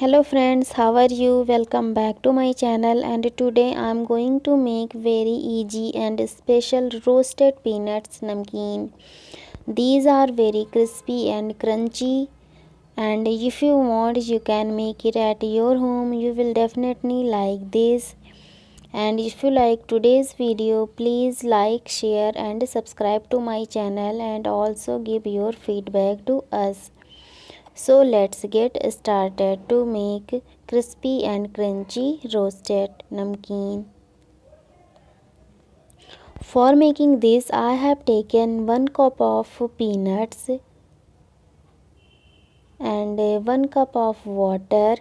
Hello friends, how are you? Welcome back to my channel, and today I am going to make very easy and special roasted peanuts namkeen. These are very crispy and crunchy, and if you want you can make it at your home. You will definitely like this. And if you like today's video, please like, share and subscribe to my channel, and also give your feedback to us. So let's get started to make crispy and crunchy roasted namkeen. For making this, I have taken 1 cup of peanuts and 1 cup of water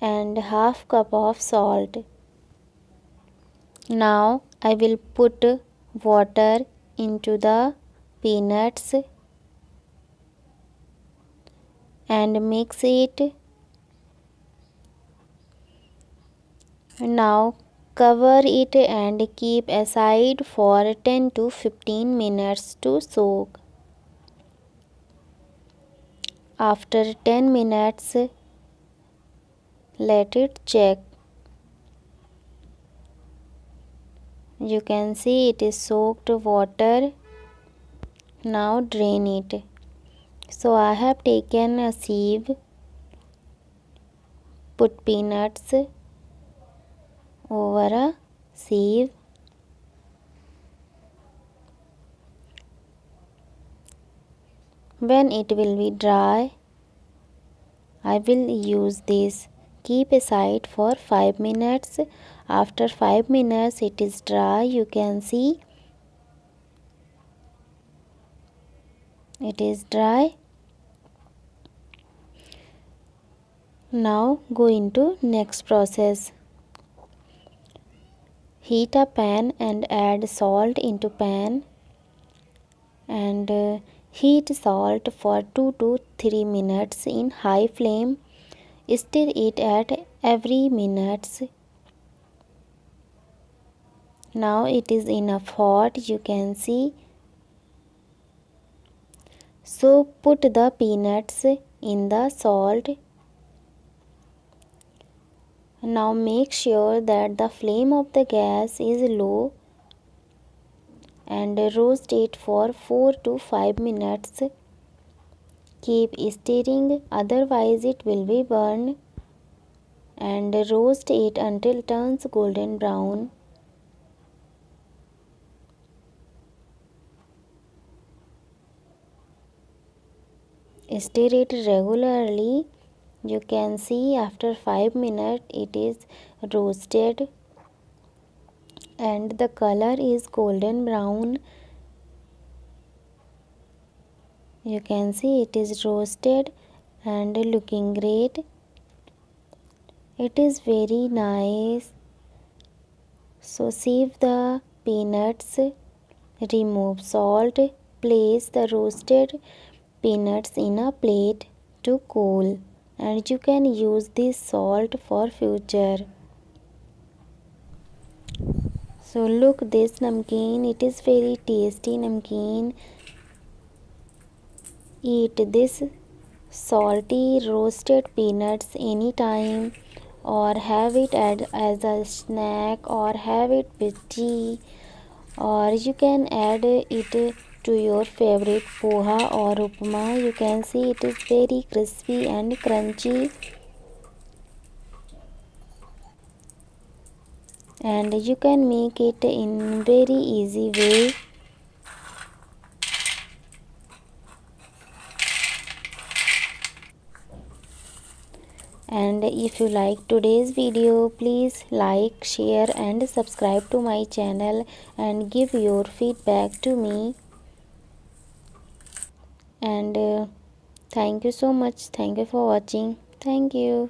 and half cup of salt. Now I will put water into the peanuts and mix it. Now cover it and keep aside for 10 to 15 minutes to soak. After 10 minutes, let it check. You can see it is soaked water. Now drain it. So I have taken a sieve, put peanuts over a sieve. When it will be dry, I will use this. Keep aside for 5 minutes. After 5 minutes it is dry. You can see it is dry. Now go into next process. Heat a pan and add salt into pan and heat salt for 2 to 3 minutes in high flame. Stir it at every minute. Now it is enough hot, you can see. So put the peanuts in the salt. Now make sure that the flame of the gas is low and roast it for 4 to 5 minutes. Keep stirring, otherwise it will be burned, and roast it until it turns golden brown. Stir it regularly. You can see after 5 minutes it is roasted and the color is golden brown. You can see it is roasted and looking great. It is very nice. So sieve the peanuts, remove salt, place the roasted peanuts in a plate to cool, and you can use this salt for future. So look this namkeen, it is very tasty namkeen. Eat this salty roasted peanuts anytime, or have it as a snack, or have it with tea, or you can add it to your favorite poha or upma. You can see it is very crispy and crunchy, and you can make it in very easy way. And if you like today's video, please like, share and subscribe to my channel and give your feedback to me. And thank you so much. Thank you for watching. Thank you.